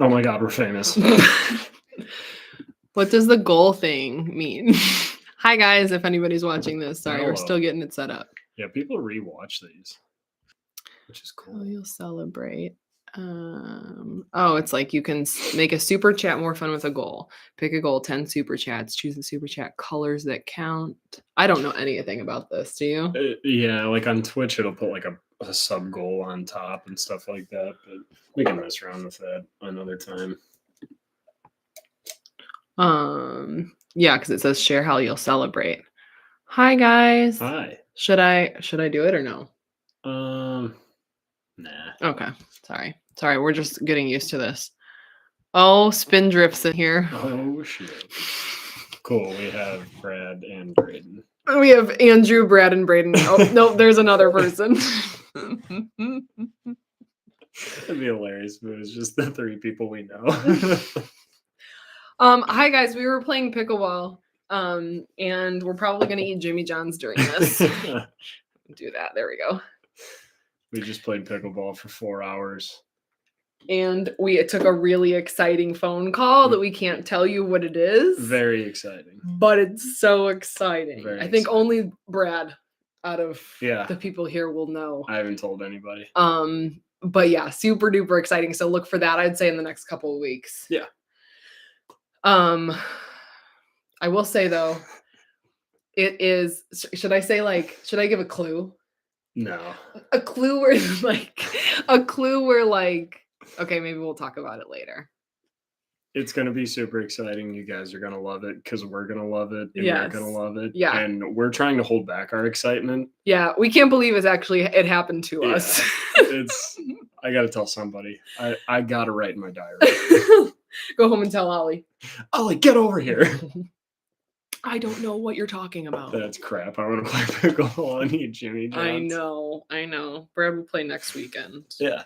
Oh my God, we're famous. What does the goal thing mean? Hi guys, if anybody's watching this, sorry, Hello. we're still getting it set up. Yeah, people rewatch these, which is Oh, cool. you'll celebrate. It's like you can make a super chat more fun with a goal. Pick a goal, 10 super chats, choose the super chat colors that count. I don't know anything about this. Do you? Yeah, like on Twitch, it'll put like a sub goal on top and stuff like that. But we can mess around with that another time. Yeah, because it says share how you'll celebrate. Hi guys. Hi. Should I do it or no? Nah. Okay. Sorry, we're just getting used to this. Oh, Spindrift's in here. Oh shit. Cool. We have Brad and Braden. We have Andrew, Brad, and Braden. Oh no, there's another person. That'd be hilarious if it was just the 3 people we know. Hi guys, we were playing pickleball. And we're probably gonna eat Jimmy John's during this. Do that. There we go. We just played pickleball for 4 hours. And we took a really exciting phone call that we can't tell you what it is. Very exciting. But it's so exciting. Very I think exciting. only Brad out of Yeah. the people here will know. I haven't told anybody. But yeah, super duper exciting. So look for that, I'd say, in the next couple of weeks. Yeah. I will say though, it is, should I give a clue? No. A clue where okay, maybe we'll talk about it later. It's going to be super exciting. You guys are going to love it because we're going to love it. And Yes. you're going to love it. Yeah. And we're trying to hold back our excitement. Yeah. We can't believe it happened to us. I got to tell somebody. I got to write in my diary. Go home and tell Ollie. Ollie, get over here. I don't know what you're talking about. That's crap. I want to play pickleball and eat Jimmy John's. I know. Brad will play next weekend. Yeah.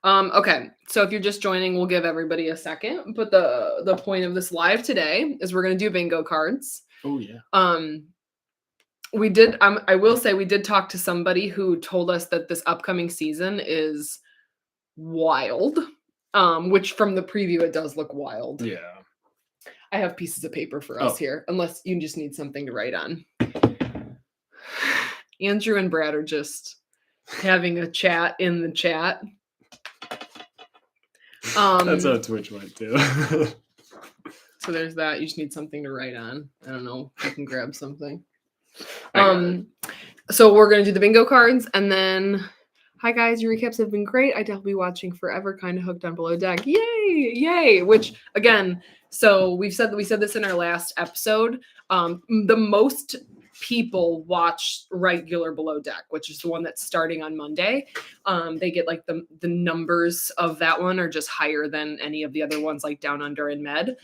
Okay, so if you're just joining, we'll give everybody a second. But the point of this live today is we're gonna do bingo cards. Oh yeah. We did. I will say we did talk to somebody who told us that this upcoming season is wild. Which from the preview it does look wild. Yeah. I have pieces of paper for us here, unless you just need something to write on. Andrew and Brad are just having a chat in the chat. That's how Twitch went too. So there's that. You just need something to write on. I don't know. You can grab something. So we're gonna do the bingo cards, and then hi guys, your recaps have been great. I definitely be watching forever. Kind of hooked on Below Deck. Yay! Which again, so we said this in our last episode. The most people watch regular Below Deck, which is the one that's starting on Monday. They get like the numbers of that one are just higher than any of the other ones, like Down Under and Med.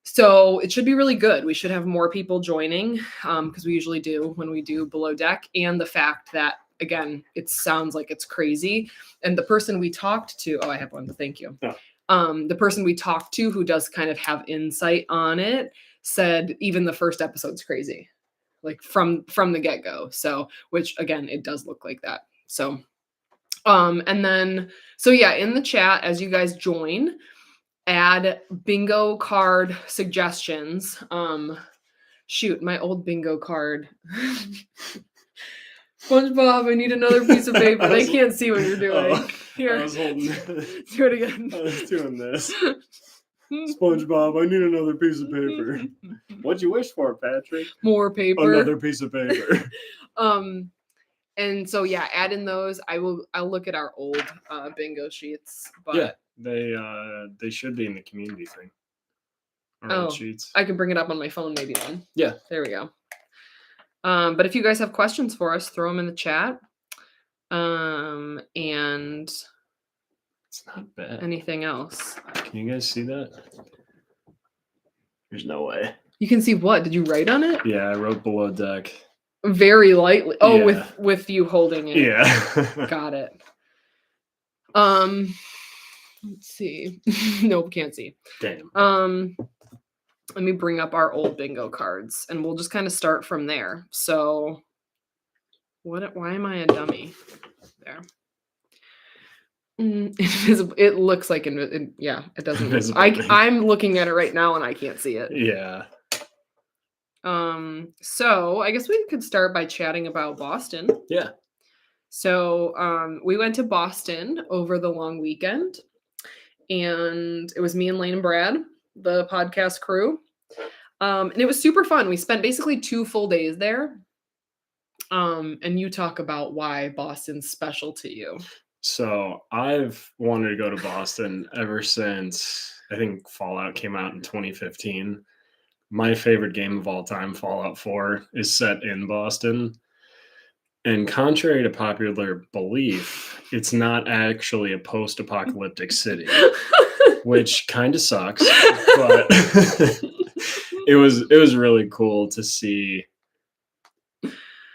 So it should be really good. We should have more people joining because we usually do when we do Below Deck. And the fact that, again, it sounds like it's crazy. And the person we talked to, I have one, thank you. Oh. The person we talked to who does kind of have insight on it said even the first episode's crazy, like from the get-go. So, which again, it does look like that. So, and then, so yeah, in the chat, as you guys join, add bingo card suggestions. Shoot, my old bingo card. SpongeBob, I need another piece of paper. They can't see what you're doing. Here. I was holding Do it again. I was doing this. SpongeBob, I need another piece of paper. What'd you wish for, Patrick? More paper. Another piece of paper. And so yeah, add in those. I'll look at our old bingo sheets. But yeah, they should be in the community thing. Our old sheets. I can bring it up on my phone maybe then. Yeah. There we go. But if you guys have questions for us, throw them in the chat. And it's not bad. Anything else? Can you guys see that? There's no way. You can see what? Did you write on it? Yeah, I wrote Below Deck. Very lightly. Oh, yeah. with you holding it. Yeah. Got it. Let's see. Nope, can't see. Damn. Let me bring up our old bingo cards and we'll just kind of start from there. So why am I a dummy? There. Invisible. It looks like yeah. It doesn't look. Invisible thing. I'm looking at it right now and I can't see it. Yeah. So I guess we could start by chatting about Boston. Yeah. So we went to Boston over the long weekend, and it was me and Lane and Brad, the podcast crew. And it was super fun. We spent basically 2 full days there. And you talk about why Boston's special to you. So I've wanted to go to Boston ever since I think Fallout came out in 2015. My favorite game of all time, Fallout 4, is set in Boston. And contrary to popular belief, it's not actually a post-apocalyptic city, which kind of sucks. But it was really cool to see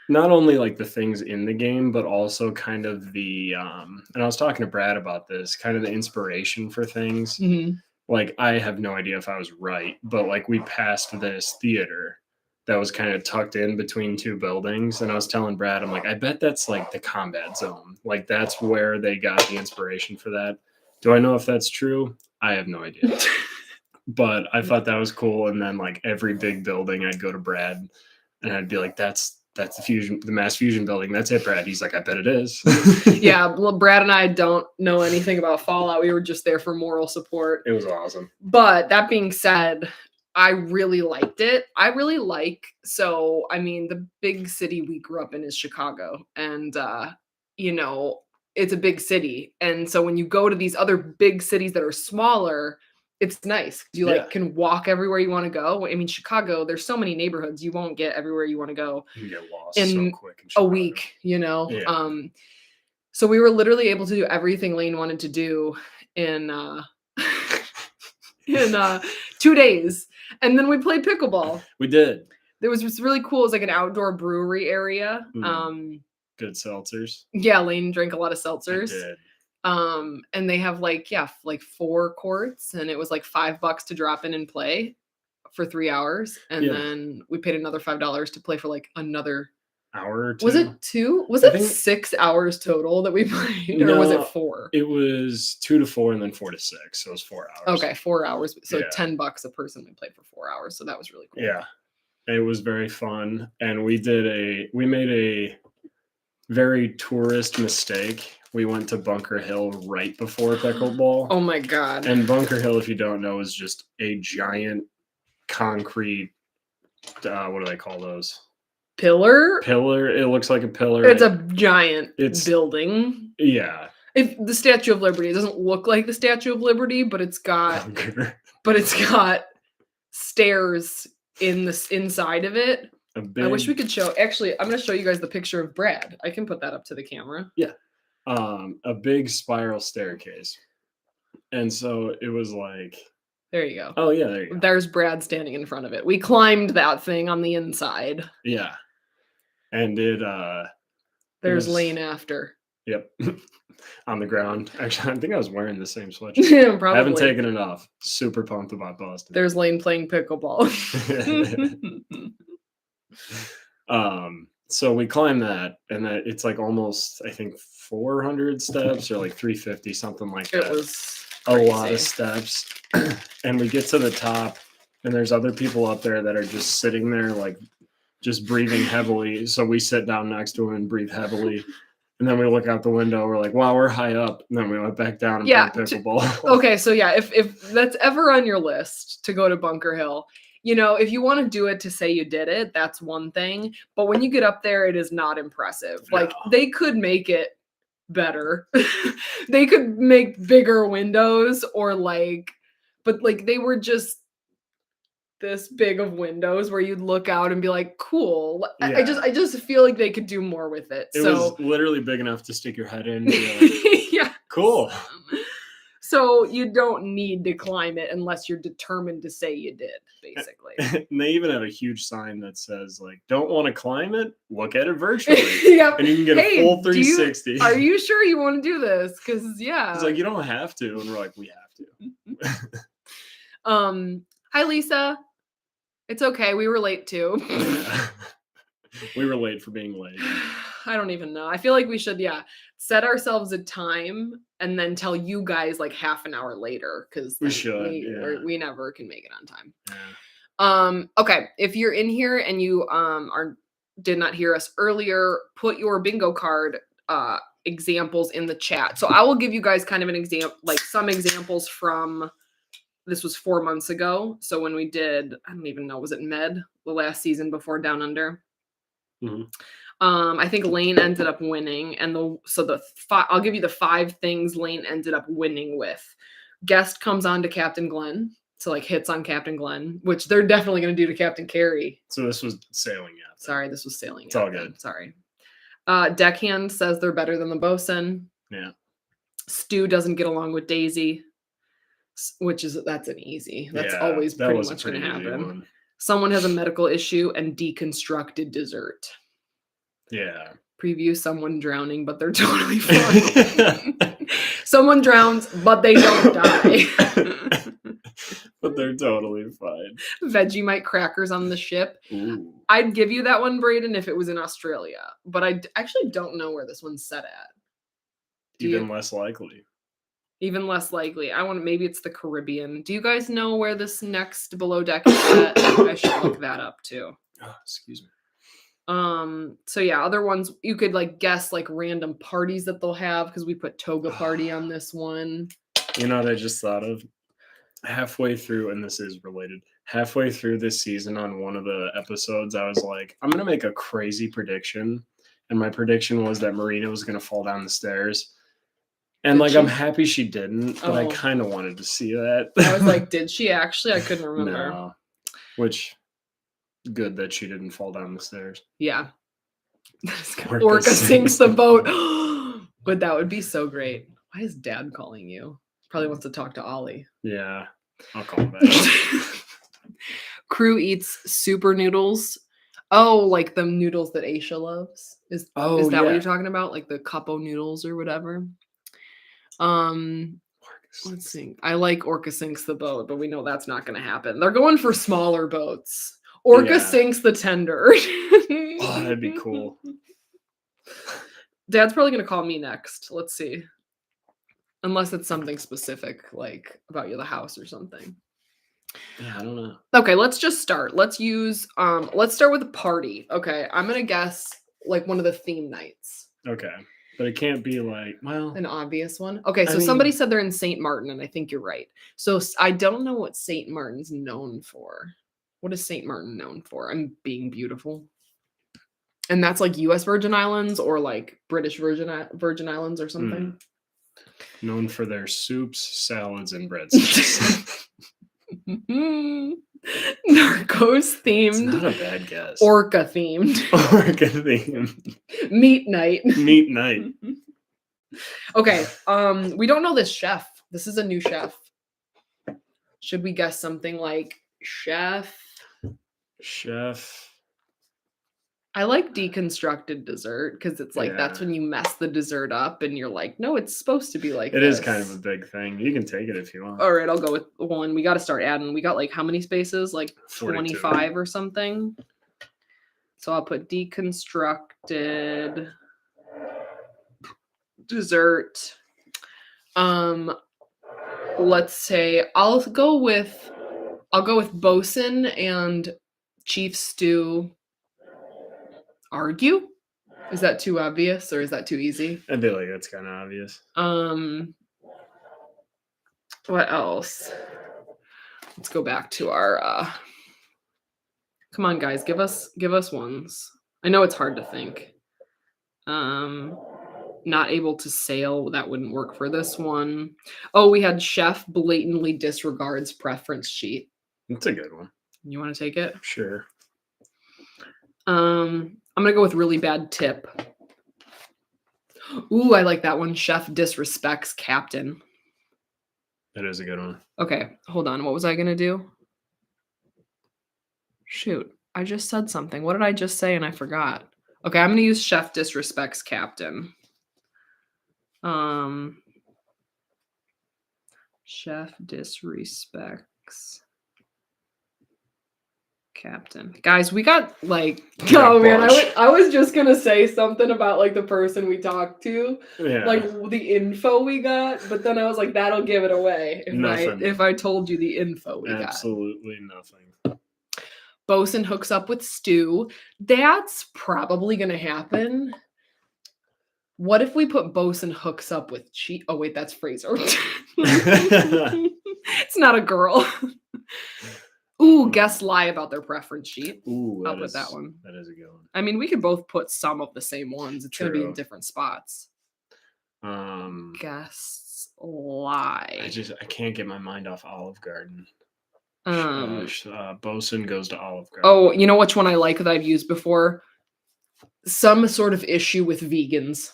not only like the things in the game, but also kind of the and I was talking to Brad about this, kind of the inspiration for things. Mhm. Like, I have no idea if I was right, but like we passed this theater that was kind of tucked in between 2 buildings, and I was telling Brad, I'm like, I bet that's like the combat zone. Like, that's where they got the inspiration for that. Do I know if that's true? I have no idea. But I thought that was cool. And then like every big building, I'd go to Brad and I'd be like, that's the mass fusion building. That's it, Brad. He's like, I bet it is. Yeah, well, Brad and I don't know anything about Fallout. We were just there for moral support. It was awesome. But that being said, I really liked it. So I mean, the big city we grew up in is Chicago, and it's a big city. And so when you go to these other big cities that are smaller, it's nice. You can walk everywhere you want to go. I mean, Chicago, there's so many neighborhoods, you won't get everywhere you want to go. You can get lost in so quick in a Chicago. week, Yeah. So we were literally able to do everything Lane wanted to do in 2 days. And then we played pickleball. We did. There was just really cool. It was like an outdoor brewery area. Good seltzers. Yeah, Lane drank a lot of seltzers. I did. And they have like 4 courts, and it was like $5 to drop in and play for 3 hours. And then we paid another $5 to play for like another hour or 2. Was it 2? Was it 6 hours total that we played, or was it 4? It was 2 to 4 and then 4 to 6. So it was 4 hours. Okay, 4 hours. So $10 a person. We played for 4 hours. So that was really cool. Yeah, it was very fun. And we made a very tourist mistake. We went to Bunker Hill right before pickleball. Oh my God. And Bunker Hill, if you don't know, is just a giant concrete, what do they call those? Pillar? It looks like a pillar. It's a giant building. Yeah. If the Statue of Liberty, it doesn't look like the Statue of Liberty, but it's got stairs in the inside of it. I wish we could show. Actually, I'm going to show you guys the picture of Brad. I can put that up to the camera. Yeah. A big spiral staircase. And so it was like, there you go. Oh yeah, there you go. There's Brad standing in front of it. We climbed that thing on the inside. Yeah. And there's Lane after. Yep. On the ground. Actually, I think I was wearing the same sweatshirt. Yeah, probably. I haven't taken it off. Super pumped about Boston. There's Lane playing pickleball. So we climbed that, and it's like almost, I think, 400 steps or like 350, something like that. It was a lot of steps. And we get to the top, and there's other people up there that are just sitting there, like just breathing heavily. So we sit down next to them and breathe heavily. And then we look out the window. We're like, wow, we're high up. And then we went back down and played pickleball. Okay, so yeah, if that's ever on your list to go to Bunker Hill, if you want to do it to say you did it, that's one thing. But when you get up there, it is not impressive. Like, they could make it better. They could make bigger windows but they were just this big of windows where you'd look out and be like, cool. Yeah. I just feel like they could do more with it. It was literally big enough to stick your head in. Like, yeah. Cool. So you don't need to climb it unless you're determined to say you did, basically. And they even have a huge sign that says, like, don't want to climb it? Look at it virtually. Yep. And you can get a full 360. Are you sure you want to do this? Because, yeah. It's like, you don't have to. And we're like, we have to. Hi, Lisa. It's okay. We were late, too. We were late for being late. I don't even know. I feel like we should, set ourselves a time and then tell you guys like half an hour later because We should, yeah. we never can make it on time. Yeah. Okay. If you're in here and you did not hear us earlier, put your bingo card examples in the chat. So I will give you guys kind of an example, like some examples from. This was 4 months ago. So when we did, I don't even know, was it Med the last season before Down Under? Mm-hmm. I think Lane ended up winning, and I'll give you the 5 things Lane ended up winning with. Guest comes on to Captain Glenn, so like hits on Captain Glenn, which they're definitely going to do to Captain Carey. So this was sailing out. Sorry, this was sailing. It's all good. Sorry. Deckhand says they're better than the bosun. Yeah. Stu doesn't get along with Daisy, that's an easy. That's always pretty much going to happen. Someone has a medical issue and deconstructed dessert. Yeah. Preview someone drowning, but they're totally fine. Someone drowns, but they don't die. But they're totally fine. Vegemite crackers on the ship. Ooh. I'd give you that one, Braden, if it was in Australia. But I actually don't know where this one's set at. Even less likely. Even less likely. Maybe it's the Caribbean. Do you guys know where this next Below Deck is set? I should look that up too. Oh, excuse me. So yeah, other ones you could like guess like random parties that they'll have because we put toga party on this one. You know what I just thought of? Halfway through, and this is related, halfway through this season on one of the episodes, I was like, I'm going to make a crazy prediction. And my prediction was that Marina was going to fall down the stairs. And I'm happy she didn't, but I kind of wanted to see that. I was like, did she actually? I couldn't remember. No. Which, good that she didn't fall down the stairs. Yeah. Orca sinks the boat. But that would be so great. Why is Dad calling you? Probably wants to talk to Ollie. Yeah. I'll call him back. Crew eats super noodles. Oh, like the noodles that Aisha loves. Is that what you're talking about? Like the capo noodles or whatever? Let's see. I like Orca sinks the boat, but we know that's not going to happen. They're going for smaller boats. Orca sinks the tender. Oh, that'd be cool. Dad's probably going to call me next. Let's see. Unless it's something specific, like about the house or something. Yeah, I don't know. Okay, let's just start. Let's start with a party. Okay, I'm going to guess like one of the theme nights. Okay. But it can't be like, an obvious one. Okay, so somebody said they're in St. Martin, and I think you're right. So I don't know what St. Martin's known for. What is St. Martin known for? I'm being beautiful. And that's like U.S. Virgin Islands or like British Virgin Islands or something. Known for their soups, salads, and breadsticks. Narcos themed. It's not a bad guess. Orca themed. Orca themed. Meat night. Meat night. Okay. We don't know this chef. This is a new chef. Should we guess something like chef? I like deconstructed dessert because it's like that's when you mess the dessert up and you're like, no, it's supposed to be like this. It is kind of a big thing. You can take it if you want. All right, I'll go with one. We got to start adding. We got like how many spaces? Like 42. 25 or something. So I'll put deconstructed dessert. Let's say I'll go with bosun and chief stew. Argue? Is that too obvious or is that too easy? I feel like that's kind of obvious. What else? Let's go back to our come on guys, give us ones. I know it's hard to think. Not able to sail, that wouldn't work for this one. Oh, we had chef blatantly disregards preference sheet. That's a good one. You want to take it? Sure. I'm going to go with really bad tip. Ooh, I like that one. Chef disrespects captain. That is a good one. Okay, hold on. What was I going to do? Shoot, I just said something. What did I just say and I forgot? Okay, I'm going to use chef disrespects captain. Chef disrespects Captain. Guys, we got like got man, Bush. I was just gonna say something about like the person we talked to, Yeah. like the info we got, but then I was like, that'll give it away Nothing. if I told you the info we Absolutely nothing. got. Bosun hooks up with Stu. That's probably gonna happen. What if we put Bosun hooks up with Oh wait, that's Fraser. It's not a girl. Ooh, guests lie about their preference sheet. Ooh, I'll put that one. That is a good one. I mean, we could both put some of the same ones. It's going to be in different spots. Guests lie. I can't get my mind off Olive Garden. Bosun goes to Olive Garden. Oh, you know which one I like that I've used before? Some sort of issue with vegans.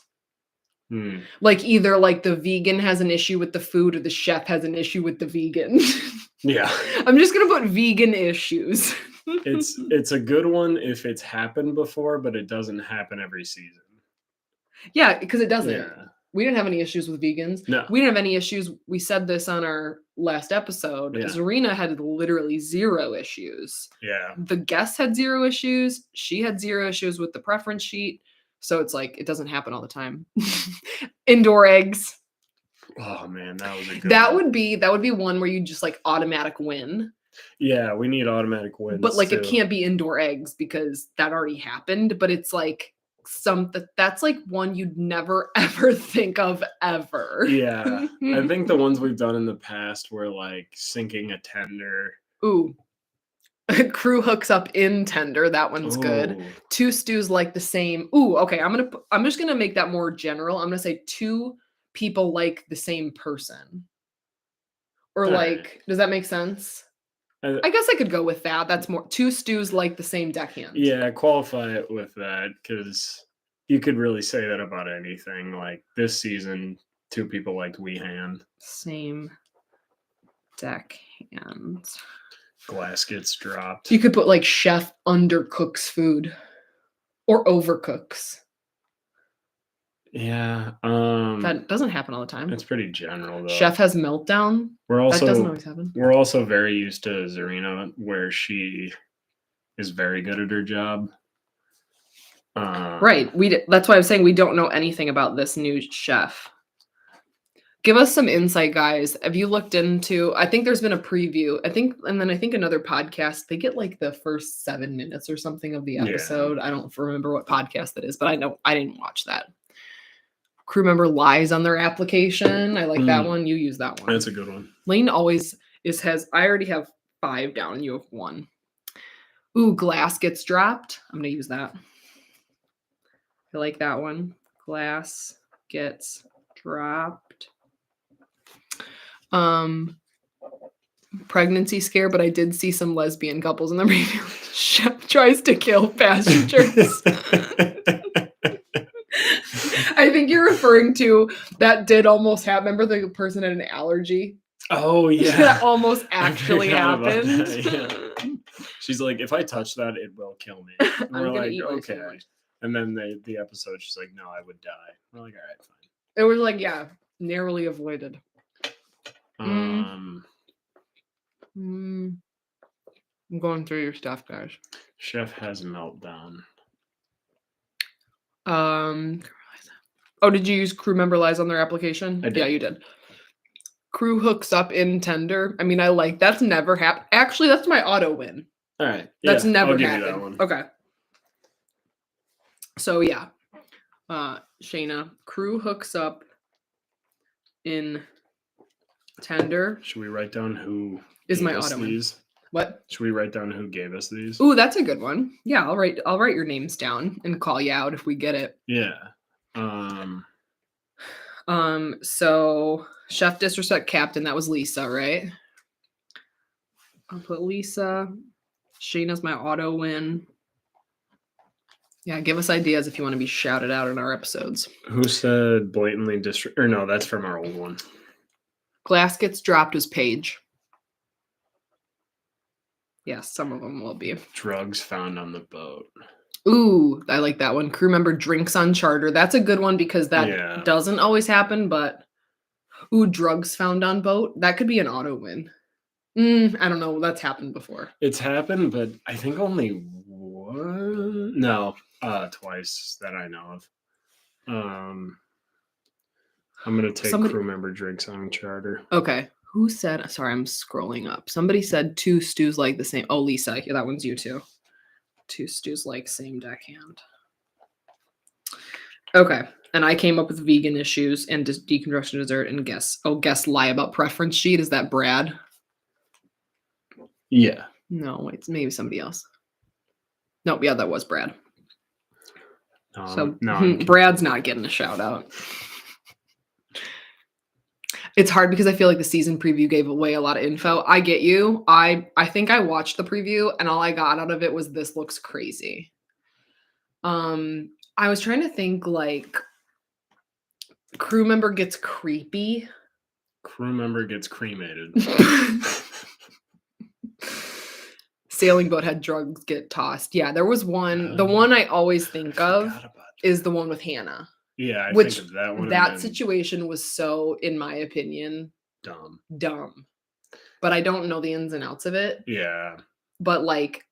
Like either like the vegan has an issue with the food or the chef has an issue with the vegan. Yeah. I'm just going to put vegan issues. It's a good one if it's happened before, but it doesn't happen every season. Yeah, because it doesn't. Yeah. We didn't have any issues with vegans. No. We didn't have any issues. We said this on our last episode. Yeah. Zarina had literally 0 issues. Yeah. The guest had 0 issues. She had 0 issues with the preference sheet. So it's like, it doesn't happen all the time. Indoor eggs. Oh man, that was a good That one. would be one where you just like automatic win. Yeah, we need automatic wins. But like it can't be indoor eggs because that already happened. But it's like that's like one you'd never ever think of ever. Yeah. I think the ones we've done in the past were like sinking a tender. Ooh. Crew hooks up in tender. That one's good. 2 stews like the same. Ooh, okay. I'm just gonna make that more general. I'm gonna say 2 people like the same person. Or like, does that make sense? I guess I could go with that. That's more 2 stews like the same deckhand. Yeah, qualify it with that because you could really say that about anything. Like this season, 2 people liked Weehan. Same deckhand. Glass gets dropped. You could put like chef undercooks food or overcooks. Yeah. That doesn't happen all the time. It's pretty general though. Chef has meltdown. That doesn't always happen. We're also very used to Zarina where she is very good at her job. Right. That's why I'm saying we don't know anything about this new chef. Give us some insight, guys. Have you looked into, I think there's been a preview. I think another podcast, they get like the first 7 minutes or something of the episode. Yeah. I don't remember what podcast that is, but I know I didn't watch that. Crew member lies on their application. I like that one. You use that one. That's a good one. Lane always I already have 5 down and you have 1. Ooh, glass gets dropped. I'm going to use that. I like that one. Glass gets dropped. Pregnancy scare, but I did see some lesbian couples in the review. Chef tries to kill passengers. I think you're referring to that did almost happen. Remember the person had an allergy? Oh yeah. That almost actually happened. That, yeah. She's like, if I touch that, it will kill me. And we're like, okay. And then the episode, she's like, no, I would die. We're like, all right, fine. It was like, yeah, narrowly avoided. I'm going through your stuff, guys. Chef has a meltdown. Oh, did you use crew member lies on their application? I did. Yeah, you did. Crew hooks up in tender. I mean, I like that's never happened. Actually, that's my auto win. All right. That's never I'll give happened. You that one. Okay. So yeah. Shayna, crew hooks up in tender. Should we write down who is my auto win? What? Should we write down who gave us these? Ooh, that's a good one. Yeah, I'll write your names down and call you out if we get it. Yeah. So chef disrespect captain, that was Lisa, right? I'll put Lisa. Shayna's my auto win. Yeah, give us ideas if you want to be shouted out in our episodes. Who said blatantly or no, that's from our old one. Glass gets dropped as Paige. Yes, some of them will be. Drugs found on the boat. Ooh, I like that one. Crew member drinks on charter. That's a good one because that doesn't always happen, but ooh, drugs found on boat. That could be an auto win. I don't know. That's happened before. It's happened, but I think only one. No, twice that I know of. I'm gonna take crew member drinks on charter. Okay. Who said? Sorry, I'm scrolling up. Somebody said 2 stews like the same. Oh, Lisa, yeah, that one's you too. 2 stews like same deckhand. Okay. And I came up with vegan issues and deconstruction dessert and guess lie about preference sheet. Is that Brad? Yeah. No, it's maybe somebody else. Nope, yeah, that was Brad. So Brad's not getting a shout out. It's hard because I feel like the season preview gave away a lot of info. I get you. I think I watched the preview and all I got out of it was this looks crazy. I was trying to think like crew member gets creepy. Crew member gets cremated. Sailing boat had drugs get tossed. Yeah, there was one. The one I always think of is the one with Hannah. Yeah, I think of that one. That situation was so, in my opinion, dumb. But I don't know the ins and outs of it. Yeah. But like,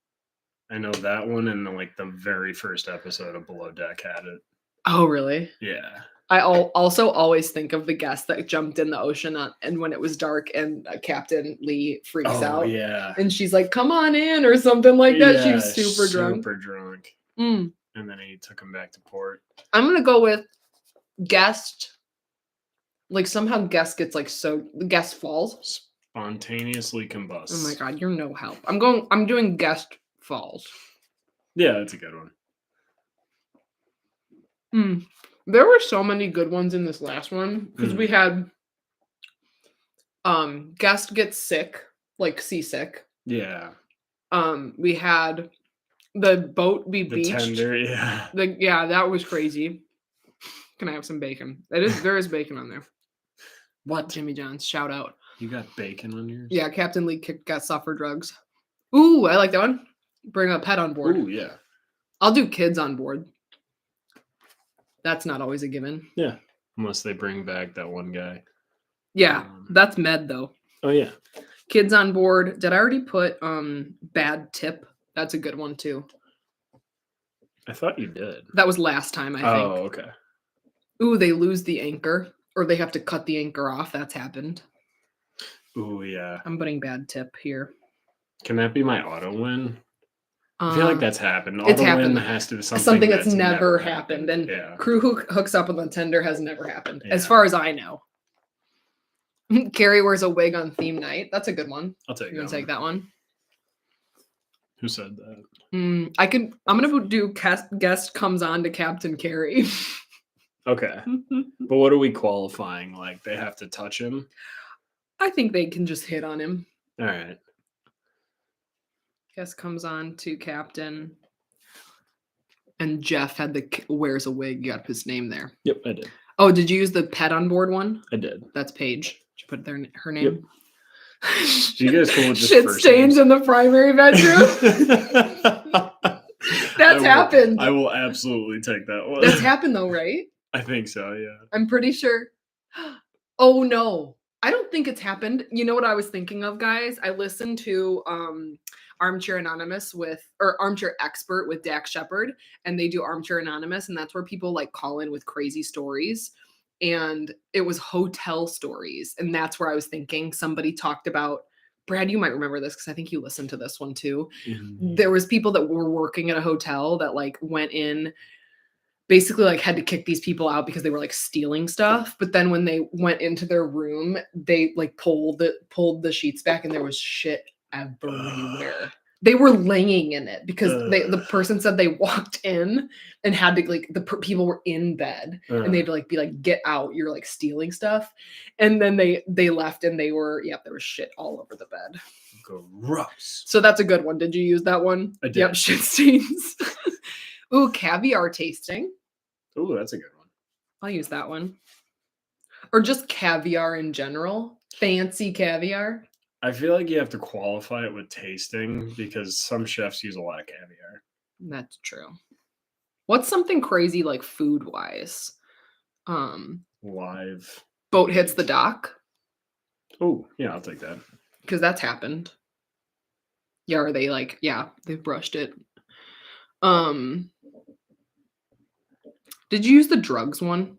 I know that one, and the very first episode of Below Deck had it. Oh, really? Yeah. I also always think of the guest that jumped in the ocean and when it was dark and Captain Lee freaks out. Yeah. And she's like, "Come on in," or something like that. Yeah, she was super drunk. And then he took him back to port. I'm gonna go with guest. Like somehow guest gets guest falls. Spontaneously combusts. Oh my god, you're no help. I'm doing guest falls. Yeah, that's a good one. There were so many good ones in this last one because we had guest gets sick, like seasick. Yeah. We had the boat be beached. Tender, yeah. Yeah, that was crazy. Can I have some bacon? There is bacon on there. What? Jimmy John's, shout out. You got bacon on yours? Yeah, Captain Lee got suffer drugs. Ooh, I like that one. Bring a pet on board. Ooh, yeah. I'll do kids on board. That's not always a given. Yeah, unless they bring back that one guy. Yeah, that's med though. Oh yeah. Kids on board. Did I already put bad tip? That's a good one too. I thought you did. That was last time, I think. Oh, okay. Ooh, they lose the anchor or they have to cut the anchor off. That's happened. Ooh, yeah. I'm putting bad tip here. Can that be my auto win? I feel like that's happened. It's happened. Win has to be something that's never happened. And crew hooks up with a tender has never happened, as far as I know. Carrie wears a wig on theme night. That's a good one. I'll take. You want to take that one? Who said that? I'm gonna do guest comes on to Captain Carrie. Okay, but what are we qualifying? Like they have to touch him? I think they can just hit on him. All right. Guest comes on to Captain, and Jeff wears a wig. You got his name there. Yep, I did. Oh, did you use the pet on board one? I did. That's Paige. Did you put her name? Yep. You guys cool with this shit stains in the primary bedroom. That's happened. I will absolutely take that one. That's happened though, right? I think so. Yeah. I'm pretty sure. Oh no, I don't think it's happened. You know what I was thinking of, guys? I listened to Armchair Anonymous Armchair Expert with Dax Shepard, and they do Armchair Anonymous, and that's where people like call in with crazy stories. And it was hotel stories, and that's where I was thinking somebody talked about. Brad, you might remember this because I think you listened to this one too. Mm-hmm. There was people that were working at a hotel that like went in, basically like had to kick these people out because they were like stealing stuff. But then when they went into their room, they like pulled the sheets back, and there was shit everywhere. They were laying in it because the person said they walked in and had to like people were in bed and they'd like be like, get out, you're like stealing stuff. And then they left and there was shit all over the bed. Gross. So that's a good one. Did you use that one? I did. Yep, shit stains. Ooh, caviar tasting. Ooh, that's a good one. I'll use that one. Or just caviar in general. Fancy caviar. I feel like you have to qualify it with tasting because some chefs use a lot of caviar. That's true. What's something crazy like food wise? Live. Boat hits the dock. Oh, yeah, I'll take that. Because that's happened. Yeah, or they like, yeah, they brushed it. Did you use the drugs one?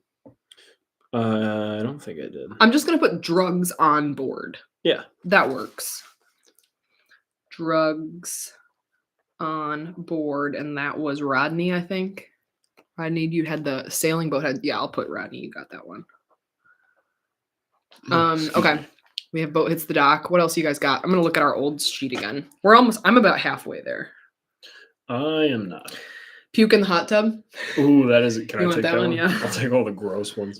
I don't think I did. I'm just gonna put drugs on board. Yeah. That works. Drugs on board, and that was Rodney, I think. Rodney, you had the sailing boat head. Yeah, I'll put Rodney. You got that one. Okay. We have boat hits the dock. What else you guys got? I'm gonna look at our old sheet again. I'm about halfway there. I am not. Puke in the hot tub. Ooh, that is. Can You I want take that that one? one? Yeah. I'll take all the gross ones.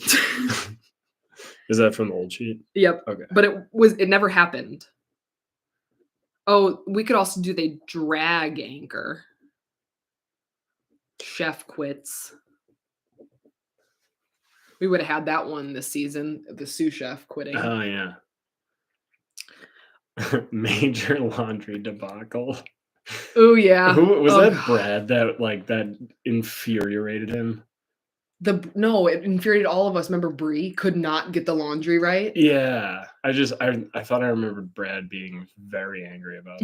Is that from the old sheet? Yep. Okay. But it never happened. Oh, we could also do the drag anchor. Chef quits. We would have had that one this season, the sous chef quitting. Oh, yeah. Major laundry debacle. Oh, yeah. Who was that? God. Brad that infuriated him. No, it infuriated all of us. Remember, Bree could not get the laundry right. Yeah, I thought I remembered Brad being very angry about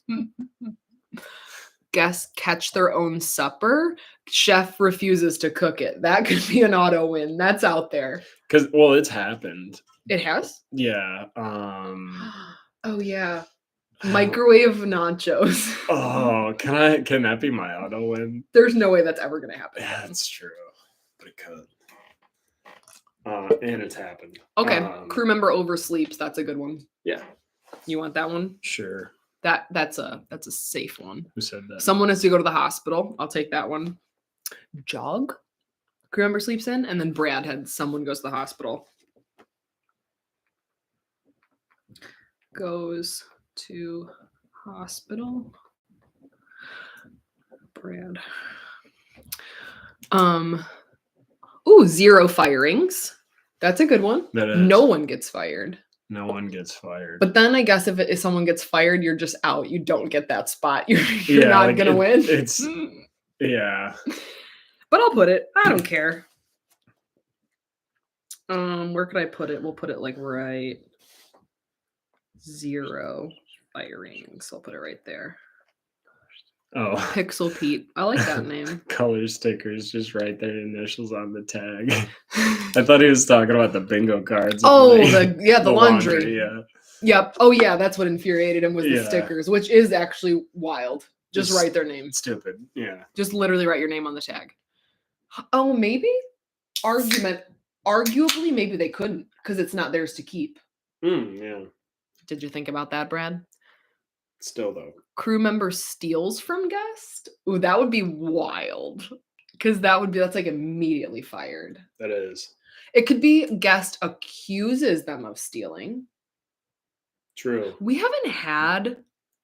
it. Guests catch their own supper. Chef refuses to cook it. That could be an auto win. That's out there. Because it's happened. It has? Yeah. Oh yeah. Microwave nachos. Oh, can that be my auto win? There's no way that's ever gonna happen. Yeah, that's true. But it could. And it's happened. Okay. Crew member oversleeps. That's a good one. Yeah. You want that one? Sure. That's a safe one. Who said that? Someone has to go to the hospital. I'll take that one. Jog. Crew member sleeps in, and then Brad had someone goes to the hospital. Goes to hospital. Brad. Ooh, 0 firings. That's a good one. That is. No one gets fired. No one gets fired. But then I guess if someone gets fired, you're just out. You don't get that spot. You're not gonna win. It's yeah. But I'll put it. I don't care. Where could I put it? We'll put it like right 0 firings. I'll put it right there. Oh. Pixel Pete. I like that name. Color stickers, just write their initials on the tag. I thought he was talking about the bingo cards. Oh, the laundry. Yeah. Yep. Oh, yeah. That's what infuriated him was the Yeah. stickers, which is actually wild. Just write their name. Stupid. Yeah. Just literally write your name on the tag. Oh, maybe? Arguably, maybe they couldn't because it's not theirs to keep. Yeah. Did you think about that, Brad? Still, though. Crew member steals from guest? Ooh, that would be wild. Because that's like immediately fired. That is. It could be guest accuses them of stealing. True. We haven't had,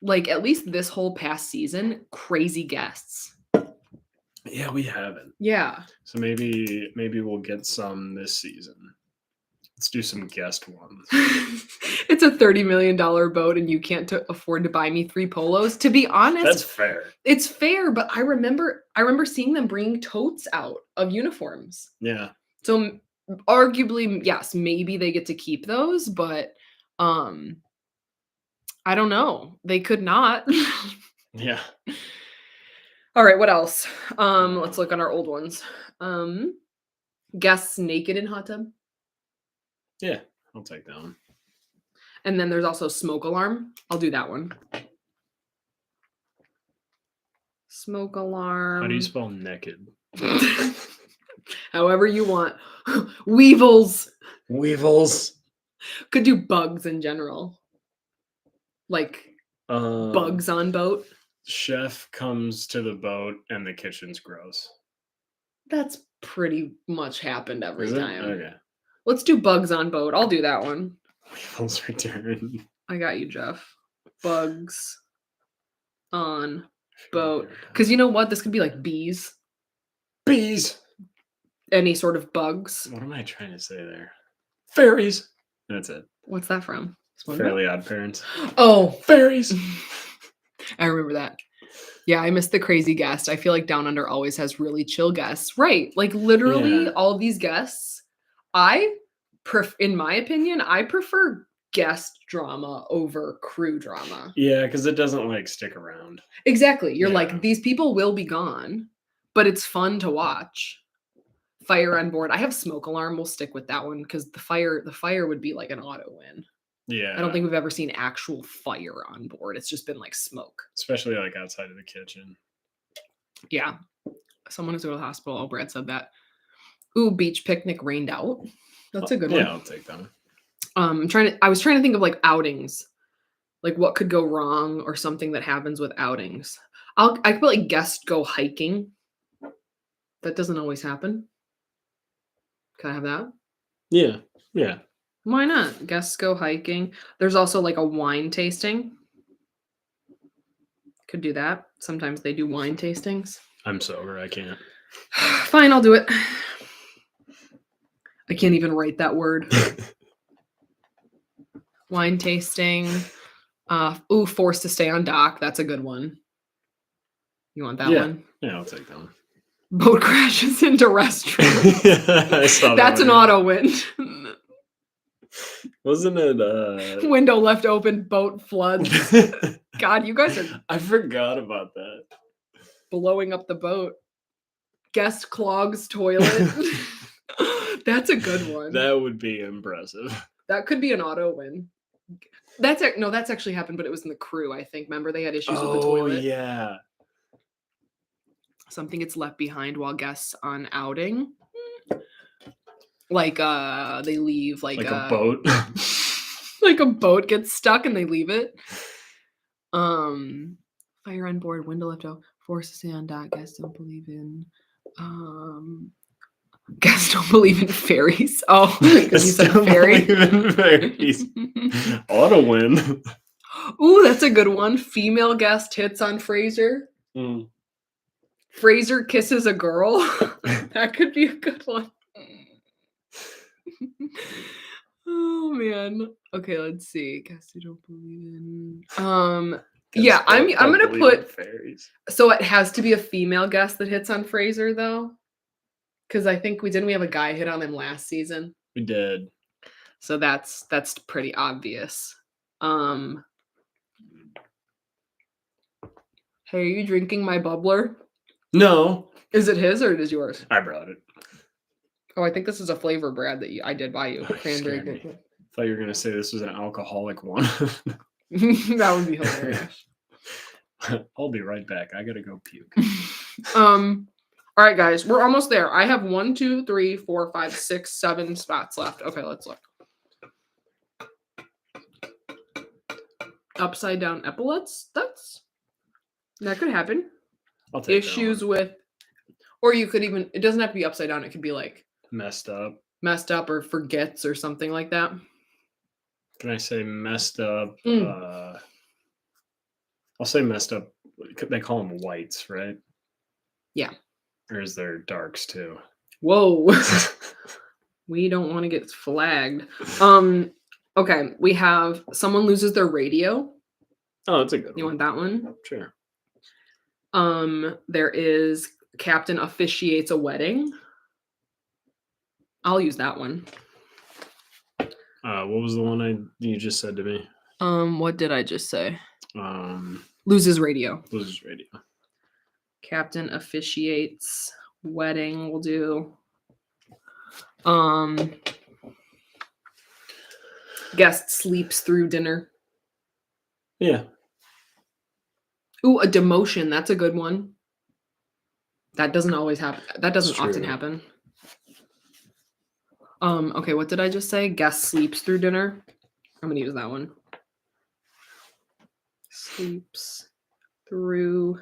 like, at least this whole past season, crazy guests. Yeah, we haven't. Yeah. So maybe we'll get some this season. Let's do some guest ones. It's a $30 million boat and you can't afford to buy me 3 polos. To be honest, That's fair. It's fair, but I remember seeing them bring totes out of uniforms. Yeah. So arguably, yes, maybe they get to keep those, but I don't know. They could not. Yeah. All right, what else? Let's look at our old ones. Guests naked in hot tub. Yeah, I'll take that one. And then there's also smoke alarm. I'll do that one. Smoke alarm. How do you spell naked? However you want. Weevils. Weevils. Could do bugs in general. Like bugs on boat. Chef comes to the boat and the kitchen's gross. That's pretty much happened every time. Okay. Let's do bugs on boat. I'll do that one. Weevils return. I got you, Jeff. Bugs on boat. Because you know what? This could be like bees. Bees. Any sort of bugs. What am I trying to say there? Fairies. That's it. What's that from? Fairly Odd Parents. Oh, fairies. I remember that. Yeah, I missed the crazy guest. I feel like Down Under always has really chill guests. Right. Like literally all of these guests. In my opinion, I prefer guest drama over crew drama. Yeah, because it doesn't like stick around. Exactly. You're Yeah. like, these people will be gone, but it's fun to watch. Fire on board. I have smoke alarm. We'll stick with that one because the fire would be like an auto win. Yeah. I don't think we've ever seen actual fire on board. It's just been like smoke. Especially like outside of the kitchen. Yeah. Someone has to go to the hospital. Oh, Brad said that. Ooh, beach picnic rained out. That's a good one. Yeah, I'll take that one. I was trying to think of like outings. Like what could go wrong or something that happens with outings. I could put like guest go hiking. That doesn't always happen. Can I have that? Yeah. Yeah. Why not? Guests go hiking. There's also like a wine tasting. Could do that. Sometimes they do wine tastings. I'm sober. I can't. Fine, I'll do it. I can't even write that word. Wine tasting. Forced to stay on dock. That's a good one. You want that one? Yeah, I'll take that one. Boat crashes into restroom. I saw That's an auto win. Wasn't it Window left open, boat floods. God, you guys are I forgot about that. blowing up the boat. Guest clogs toilet. That's a good one. That would be impressive. That could be an auto win. That's actually happened, but it was in the crew, I think. Remember they had issues with the toilet? Oh, yeah. Something gets left behind while guests on outing. Like they leave like a boat. like a boat gets stuck and they leave it. Fire on board, window left out, forced to stay on dock, guests don't believe in fairies. Oh, because you said fairy. Fairies. Auto win. Ooh, that's a good one. Female guest hits on Fraser. Mm. Fraser kisses a girl. That could be a good one. Oh man. Okay, let's see. Guess you don't believe in. Yeah, I'm gonna put fairies. So it has to be a female guest that hits on Fraser though, because I think we have a guy hit on him last season. We did. So that's pretty obvious. Hey, are you drinking my bubbler? No. Is it his or is it yours? I brought it. Oh, I think this is a flavor, Brad, that I did buy you. Cranberry. I thought you were gonna say this was an alcoholic one. That would be hilarious. I'll be right back. I gotta go puke. All right, guys, we're almost there. I have 1, 2, 3, 4, 5, 6, 7 spots left. Okay, let's look. Upside down epaulets. That could happen. I'll take Issues with, or you could even. It doesn't have to be upside down. It could be like messed up, or forgets or something like that. Can I say messed up? I'll say messed up. They call them whites, right? Yeah. Or is there darks too? Whoa. We don't want to get flagged. Okay, we have someone loses their radio. Oh, that's a good one. You want that one? Sure. There is captain officiates a wedding. I'll use that one. What was the one you just said to me? What did I just say? Loses radio. Captain officiates wedding. We'll do. Guest sleeps through dinner. Yeah. Ooh, a demotion. That's a good one. That doesn't always happen. That doesn't often happen. Okay, what did I just say? Guest sleeps through dinner. I'm gonna use that one. Sleeps through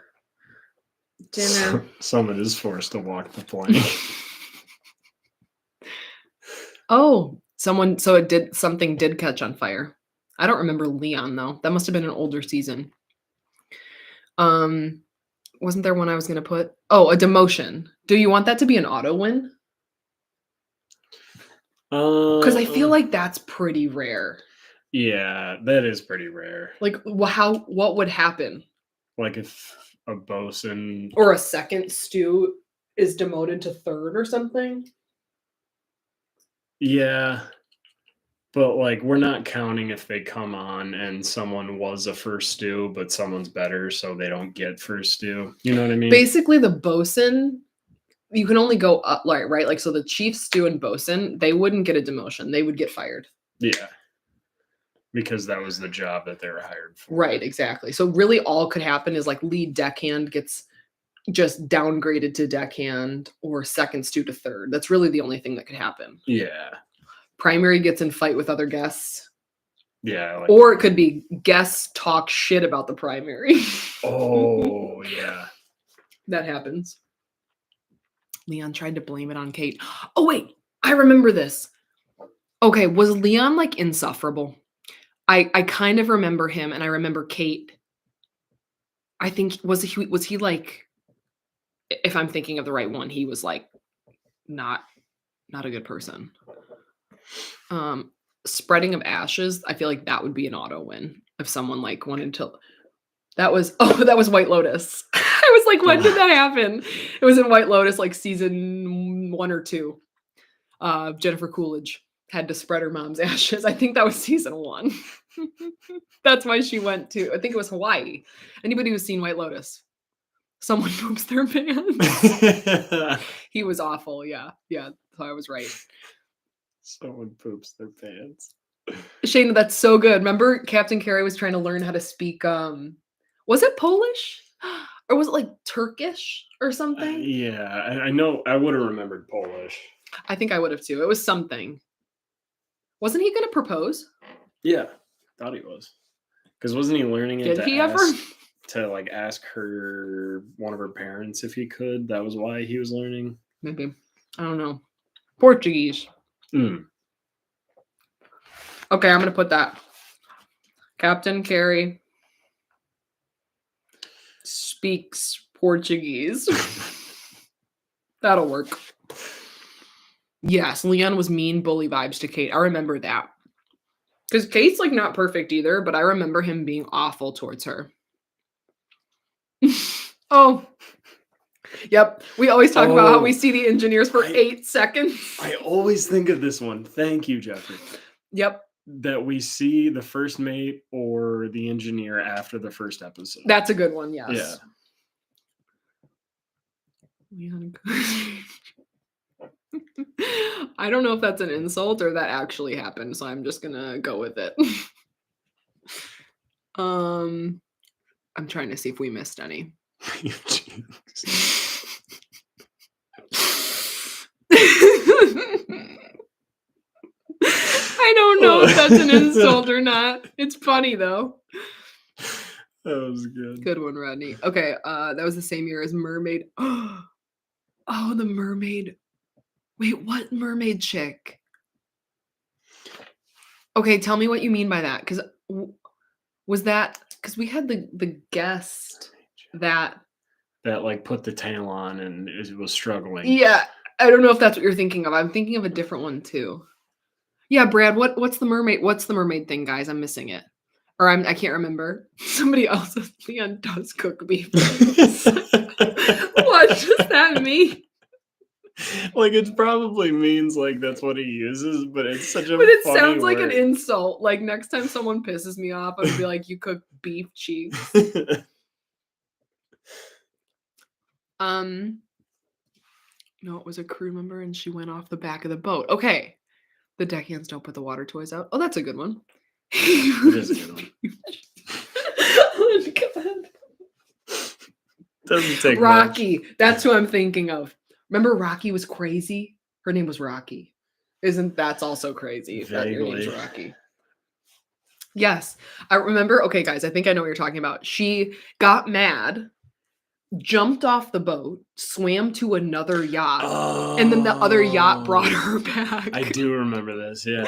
dinner. Someone is forced to walk the plank. Oh, something did catch on fire. I don't remember Leon though. That must have been an older season. Wasn't there one I was gonna put? Oh, a demotion. Do you want that to be an auto win? Because I feel like that's pretty rare. Yeah, that is pretty rare. Like, what would happen? Like if a bosun or a second stew is demoted to third or something. Yeah. But, like, we're not counting if they come on and someone was a first stew, but someone's better, so they don't get first stew. You know what I mean? Basically, the bosun, you can only go up, like, right? Like, so the chief stew and bosun, they wouldn't get a demotion. They would get fired. Yeah. Because that was the job that they were hired for. Right, exactly. So really all could happen is like lead deckhand gets just downgraded to deckhand or second stew to third. That's really the only thing that could happen. Yeah. Primary gets in fight with other guests. Yeah. Like, Or it could be guests talk shit about the primary. oh, yeah. That happens. Leon tried to blame it on Kate. Oh, wait. I remember this. Okay, was Leon like insufferable? I kind of remember him, and I remember Kate. I think was he like, if I'm thinking of the right one, he was like not a good person. Spreading of ashes, I feel like that would be an auto win if someone like wanted to. That was White Lotus. I was like, when did that happen? It was in White Lotus, like season 1 or 2. Jennifer Coolidge had to spread her mom's ashes. I think that was season 1. That's why she went to, I think it was Hawaii. Anybody who's seen White Lotus, someone poops their pants. He was awful. Yeah. So I was right. Someone poops their pants. Shayna, that's so good. Remember Captain Carey was trying to learn how to speak, was it Polish? Or was it like Turkish or something? Yeah, I know. I would have remembered Polish. I think I would have too. It was something. Wasn't he going to propose? Yeah, thought he was. Because wasn't he learning it Did he ever? To like ask her, one of her parents, if he could? That was why he was learning. Maybe. I don't know. Portuguese. Mm. Okay, I'm going to put that. Captain Carey speaks Portuguese. That'll work. Yes, Leon was mean bully vibes to Kate. I remember that. Because Kate's like not perfect either, but I remember him being awful towards her. Oh. Yep. We always talk about how we see the engineers for 8 seconds. I always think of this one. Thank you, Jeffrey. Yep. That we see the first mate or the engineer after the first episode. That's a good one, yes. Yeah. I don't know if that's an insult or that actually happened, so I'm just gonna go with it. I'm trying to see if we missed any. I don't know if that's an insult or not. It's funny though. That was good. Good one, Rodney. Okay, that was the same year as Mermaid. Oh, the mermaid. Wait, what mermaid chick? Okay, tell me what you mean by that. Because was that because we had the guest that like put the tail on and it was struggling. Yeah, I don't know if that's what you're thinking of. I'm thinking of a different one too. Yeah, Brad, what's the mermaid? What's the mermaid thing, guys? I'm missing it. Or I can't remember. Somebody else. Leon does cook beef. What does that mean? Like it probably means like that's what he uses, but it's such a But it funny sounds like word. an insult. Like next time someone pisses me off, I would be like, "You cook beef cheeks." No, it was a crew member, and she went off the back of the boat. Okay, the deckhands don't put the water toys out. Oh, that's a good one. It is a good one. Oh God. Doesn't take Rocky. much. That's who I'm thinking of. Remember Rocky was crazy? Her name was Rocky. That's also crazy. That your name's Rocky. Yes. I remember. Okay, guys, I think I know what you're talking about. She got mad, jumped off the boat, swam to another yacht, and then the other yacht brought her back. I do remember this, yeah.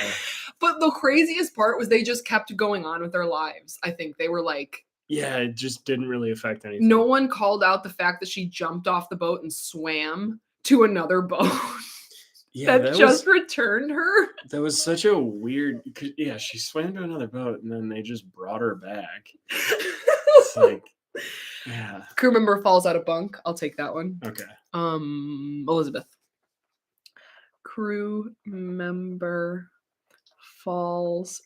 But the craziest part was they just kept going on with their lives. I think they were like, yeah, it just didn't really affect anything. No one called out the fact that she jumped off the boat and swam to another boat. Yeah, that just returned her. That was such a weird. Yeah, she swam to another boat and then they just brought her back. It's like, yeah. Crew member falls out of bunk. I'll take that one. Okay. Elizabeth. Crew member Falls.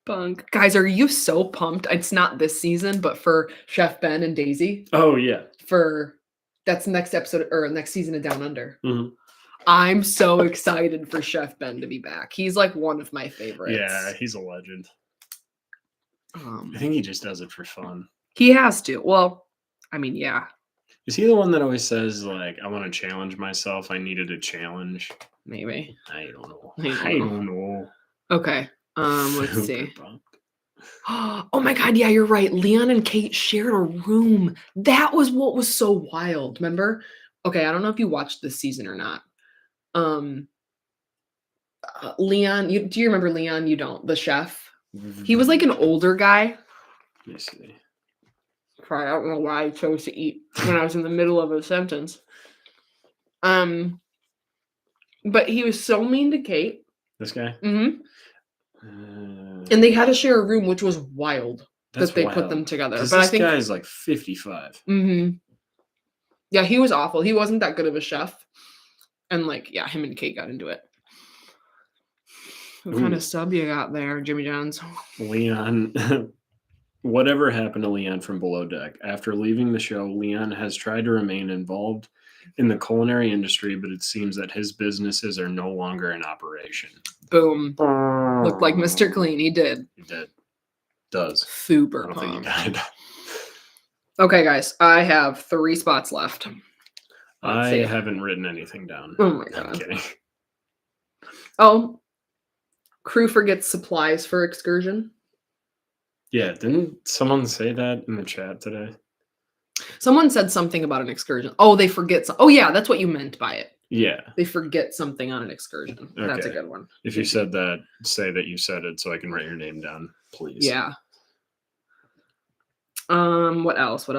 Bunk. Guys, are you so pumped? It's not this season, but for Chef Ben and Daisy. Oh yeah. That's next episode or next season of Down Under. Mhm. I'm so excited for Chef Ben to be back. He's like one of my favorites. Yeah, he's a legend. I think he just does it for fun. He has to. Well, I mean, yeah. Is he the one that always says, like, I want to challenge myself? I needed a challenge. Maybe. I don't know. I I don't don't know. Okay. Let's Super see. pumped. Oh my God. Yeah, you're right. Leon and Kate shared a room. That was what was so wild. Remember? Okay. I don't know if you watched this season or not. Leon, do you remember Leon? You don't. The chef. He was like an older guy. Let me see. I don't know why I chose to eat when I was in the middle of a sentence. But he was so mean to Kate. This guy? Mm-hmm. And they had to share a room, which was wild that they put them together. But this guy is like 55. Mm-hmm. Yeah, he was awful. He wasn't that good of a chef. And like, yeah, him and Kate got into it. What kind of sub you got there, Jimmy John's? Leon. Whatever happened to Leon from Below Deck? After leaving the show, Leon has tried to remain involved in the culinary industry, but it seems that his businesses are no longer in operation. Boom. Looked like Mr. Clean. He did. He did. Does. Super I don't think he died. Okay, guys. I have 3 spots left. I haven't written anything down. Oh my God. I'm kidding. Oh. Crew forgets supplies for excursion. Yeah, didn't someone say that in the chat today? Someone said something about an excursion. Oh, they forget. Oh, yeah, that's what you meant by it. Yeah. They forget something on an excursion. Okay. That's a good one. If you said that, say that you said it so I can write your name down, please. Yeah. What else?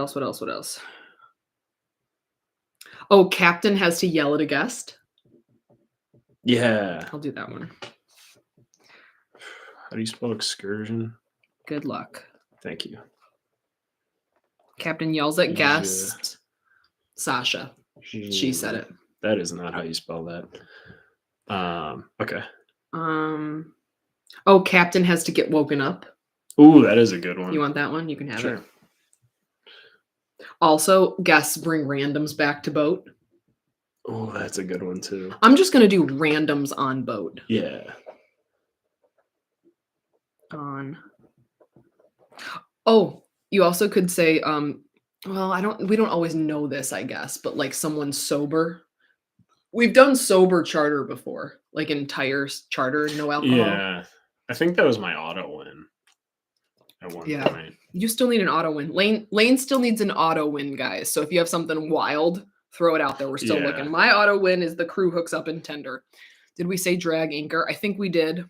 Oh, captain has to yell at a guest. Yeah. I'll do that one. How do you spell excursion? Good luck. Thank you. Captain yells at guest. Sasha. She said it. That is not how you spell that. Okay. Oh, captain has to get woken up. Ooh, that is a good one. You want that one? You can have Sure. it. Also, guests bring randoms back to boat. Oh, that's a good one too. I'm just gonna do randoms on boat. Yeah. Oh, you also could say, well, we don't always know this, I guess, but like someone's sober. We've done sober charter before, like entire charter, no alcohol. Yeah. I think that was my auto win at one point. You still need an auto win. Lane still needs an auto win, guys. So if you have something wild, throw it out there. We're still looking. My auto win is the crew hooks up in tender. Did we say drag anchor? I think we did.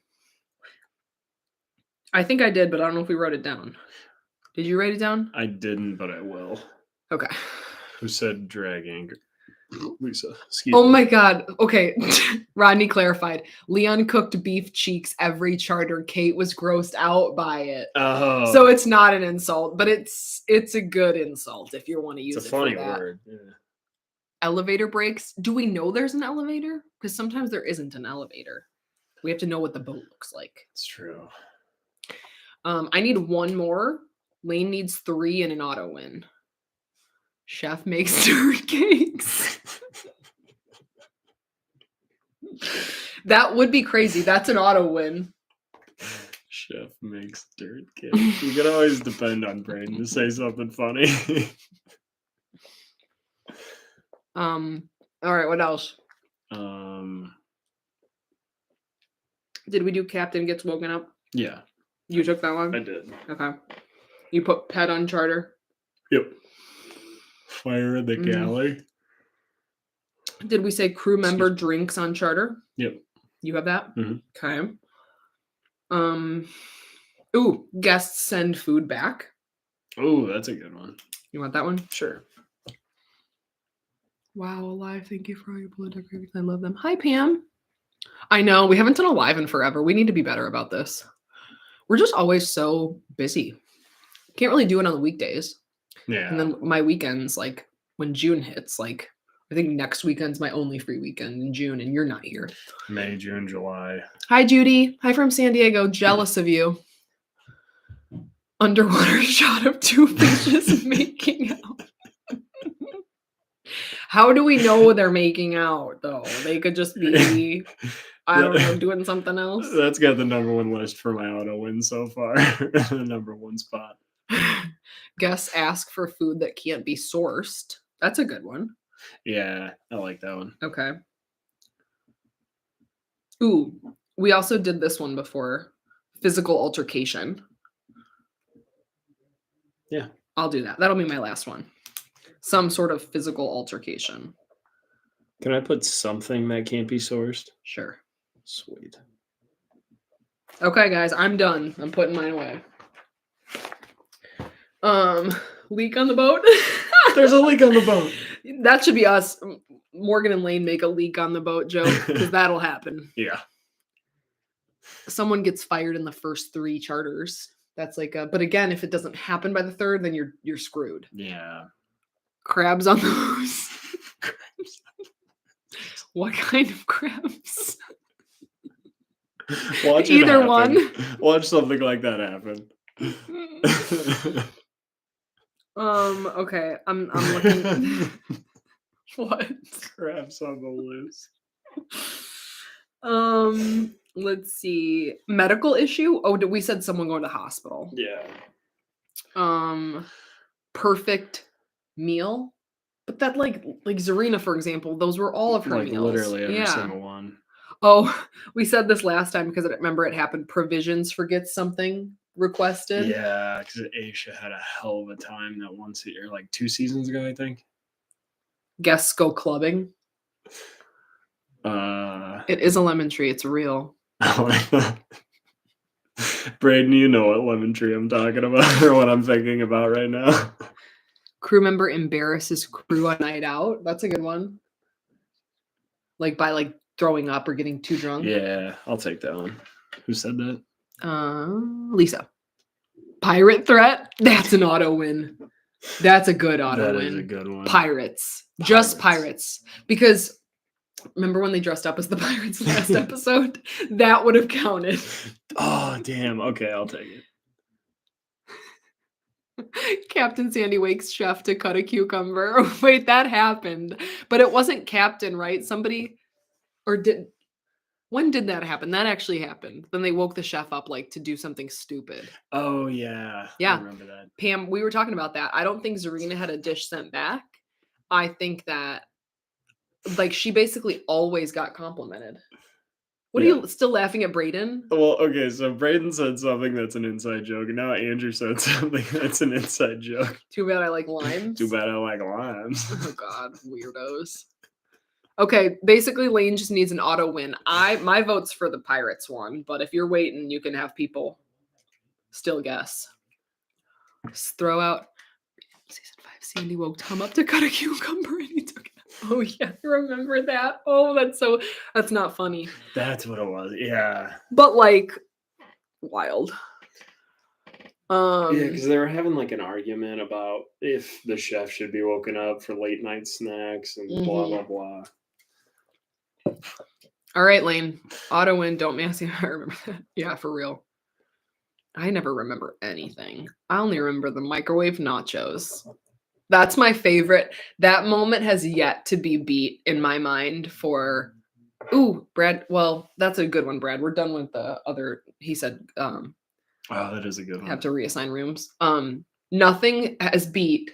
I think I did, but I don't know if we wrote it down. Did you write it down? I didn't, but I will. Okay. Who said drag anchor? Lisa. Oh my God. Okay. Rodney clarified. Leon cooked beef cheeks every charter. Kate was grossed out by it. Oh. So it's not an insult, but it's a good insult if you want to use it. It's a funny word. Yeah. Elevator breaks. Do we know there's an elevator? Because sometimes there isn't an elevator. We have to know what the boat looks like. It's true. I need one more. Lane needs 3 and an auto win. Chef makes dirt cakes. That would be crazy. That's an auto win. Chef makes dirt cakes. You can always depend on Braden to say something funny. All right, what else? Did we do Captain Gets Woken Up? Yeah. You took that one? I did. Okay. You put pet on charter? Yep. Fire in the galley. Did we say crew member drinks on charter? Yep. You have that? Mm-hmm. Okay. Ooh, guests send food back. Oh, that's a good one. You want that one? Sure. Wow, alive. Thank you for all your blood decorations. I love them. Hi, Pam. I know. We haven't done a live in forever. We need to be better about this. We're just always so busy. Can't really do it on the weekdays. Yeah. And then my weekends, like when June hits, like I think next weekend's my only free weekend in June, and you're not here. May, June, July. Hi, Judy. Hi from San Diego. Jealous of you. Underwater shot of two fishes making out. How do we know they're making out, though? They could just be, I don't know, doing something else. That's got the number one list for my auto win so far. The number one spot. Guests ask for food that can't be sourced. That's a good one. Yeah, I like that one. Okay. Ooh, we also did this one before. Physical altercation. Yeah. I'll do that. That'll be my last one. Some sort of physical altercation. Can I put something that can't be sourced? Sure. Sweet. Okay, guys, I'm done. I'm putting mine away. Leak on the boat. There's a leak on the boat. That should be us. Morgan and Lane make a leak on the boat joke because that'll happen. Yeah. Someone gets fired in the first 3 charters. That's like a, but again, if it doesn't happen by the 3rd, then you're screwed. Yeah. Crabs on the loose. What kind of crabs? Watch Either one. Watch something like that happen. Okay. I'm looking. What? Crabs on the loose. Let's see. Medical issue? Oh, we said someone going to hospital. Yeah. Perfect meal. But that like Zarina, for example, those were all of her Like meals. literally every single one. Oh, we said this last time because I remember it happened. Provisions forgets something requested. Yeah, because Aisha had a hell of a time that one or like 2 seasons ago, I think. Guests go clubbing. It is a lemon tree. It's real. Braden, you know what lemon tree I'm talking about or what I'm thinking about right now. Crew member embarrasses crew on night out. That's a good one. Like by throwing up or getting too drunk. Yeah, I'll take that one. Who said that? Lisa. Pirate threat. That's an auto win. That's a good auto win. That is a good one. Pirates. Just pirates. Because remember when they dressed up as the pirates last episode? That would have counted. Oh, damn. Okay, I'll take it. Captain Sandy wakes chef to cut a cucumber. Wait, that happened. But it wasn't Captain, right? When did that happen? That actually happened. Then they woke the chef up to do something stupid. Oh, yeah. Yeah. I remember that. Pam, we were talking about that. I don't think Zarina had a dish sent back. I think that she basically always got complimented. What are you still laughing at Braden? Well, okay, so Braden said something that's an inside joke, and now Andrew said something that's an inside joke. Too bad I like limes. Too bad I like limes. Oh God, weirdos. Okay, basically Lane just needs an auto win. My vote's for the Pirates one, but if you're waiting, you can have people still guess. Just throw out season 5. Sandy woke Tom up to cut a cucumber and he took it. Oh yeah, I remember that. Oh, that's not funny. That's what it was. Yeah. But wild. Yeah, because they were having an argument about if the chef should be woken up for late night snacks and blah blah blah. All right, Lane. Auto win. Don't mess you. I remember that. Yeah, for real. I never remember anything. I only remember the microwave nachos. That's my favorite. That moment has yet to be beat in my mind for. Ooh, Brad. Well, that's a good one, Brad. We're done with the other. He said. Oh, that is a good one. Have to reassign rooms. Nothing has beat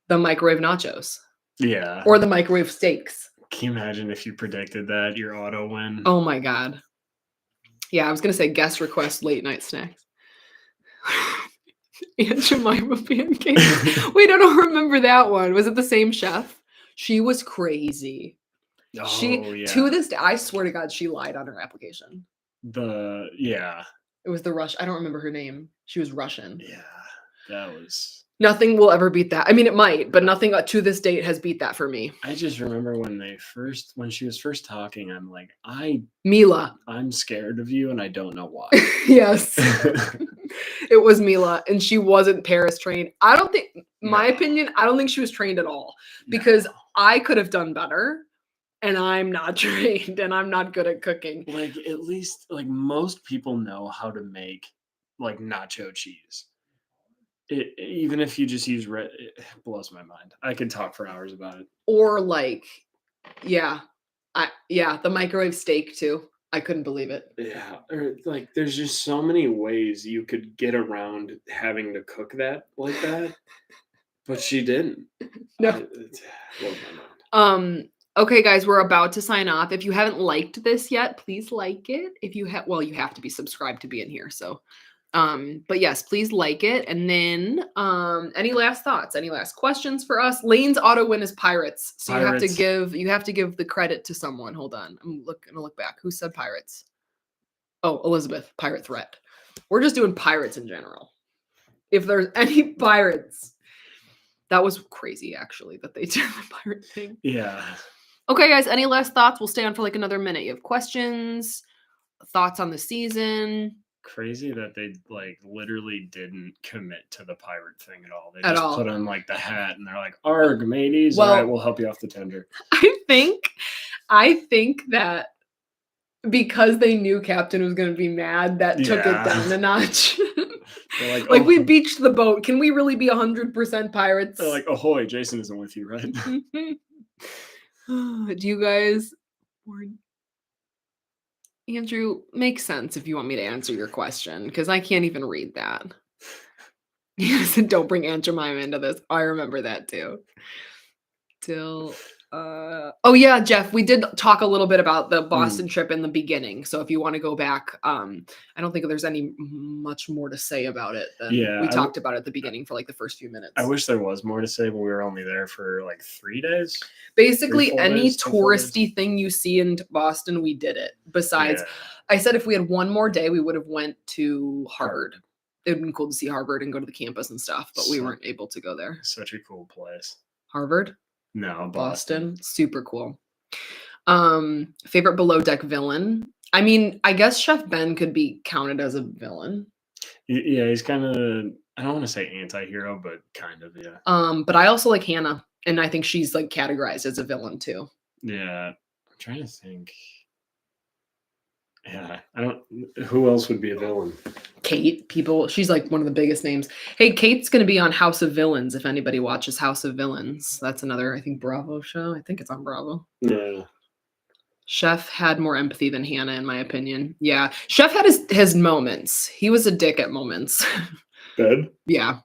the microwave nachos. Yeah. Or the microwave steaks. Can you imagine if you predicted that your auto win? Oh my God. Yeah, I was gonna say guest request late night snacks. Aunt Jemima pancakes. Wait, I don't remember that one. Was it the same chef? She was crazy. Oh, yeah. To this day, I swear to God, she lied on her application. Yeah. It was the Rush. I don't remember her name. She was Russian. Yeah, that was. Nothing will ever beat that. I mean, it might, but nothing to this date has beat that for me. I just remember when she was first talking, I'm like, Mila. I'm scared of you and I don't know why. Yes. It was Mila, and she wasn't Paris trained. I don't think, my opinion, I don't think she was trained at all, because I could have done better, and I'm not trained, and I'm not good at cooking. Like, at least, like, most people know how to make, like, nacho cheese. Even if you just use red, it blows my mind. I could talk for hours about it. Or like, yeah, the microwave steak too. I couldn't believe it. Yeah, or like there's just so many ways you could get around having to cook that like that, but she didn't. No. It blows my mind. Okay, guys, we're about to sign off. If you haven't liked this yet, please like it. If you have, well, you have to be subscribed to be in here. So, but yes, please like it. And then, any last thoughts? Any last questions for us? Lane's auto win is Pirates. So you have to give the credit to someone. Hold on. I'm gonna look back. Who said Pirates? Oh, Elizabeth, Pirate Threat. We're just doing Pirates in general. If there's any Pirates, that was crazy actually that they did the pirate thing. Yeah. Okay, guys, any last thoughts? We'll stay on for like another minute. You have questions, thoughts on the season? Crazy that they like literally didn't commit to the pirate thing at all. They At just all. put on like the hat and they're like, "Arg, mateys, Well- all right, we'll help you off the tender." I think that because they knew Captain was going to be mad, that took it Yeah. down a notch. They're Like, we "Oh." beached the boat. Can we really be 100% pirates? They're like, "Ahoy, Jason isn't with you, right?" Do you guys, Andrew, makes sense if you want me to answer your question, because I can't even read that. You said don't bring Aunt Jemima into this. I remember that too. Oh yeah, Jeff, we did talk a little bit about the Boston trip in the beginning. So if you want to go back, I don't think there's any much more to say about it than we talked about at the beginning for like the first few minutes. I wish there was more to say, but we were only there for like 3 days. Basically, 4 any days, 4 days. touristy thing you see in Boston, we did it. Besides, I said if we had one more day, we would have went to Harvard. It would have been cool to see Harvard and go to the campus and stuff, but we weren't able to go there. Such a cool place. Harvard? No, Boston. Super cool. Favorite below deck villain? I mean, I guess Chef Ben could be counted as a villain. Yeah, he's kind of, I don't want to say anti-hero, but kind of, yeah. But I also like Hannah, and I think she's like categorized as a villain too. Yeah, I'm trying to think. Yeah, who else would be a villain? Kate, she's like one of the biggest names. Hey, Kate's going to be on House of Villains. If anybody watches House of Villains, that's another, I think, Bravo show. I think it's on Bravo. Yeah. Chef had more empathy than Hannah, in my opinion. Yeah. Chef had his moments. He was a dick at moments. Good. Yeah.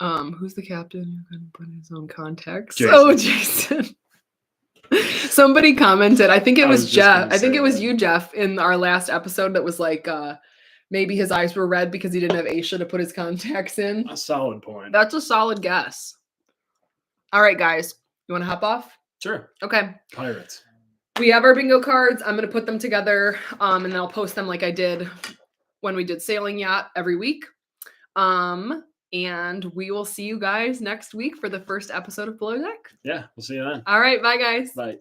Who's the captain who couldn't put his own context? Jason. Oh, Jason. Somebody commented, I think it was Jeff. I think it was you, Jeff, in our last episode that was like, maybe his eyes were red because he didn't have Aisha to put his contacts in. A solid point. That's a solid guess. All right, guys. You want to hop off? Sure. Okay. Pirates. We have our bingo cards. I'm going to put them together, and then I'll post them like I did when we did Sailing Yacht every week. And we will see you guys next week for the first episode of Below Deck. Yeah, we'll see you then. All right. Bye, guys. Bye.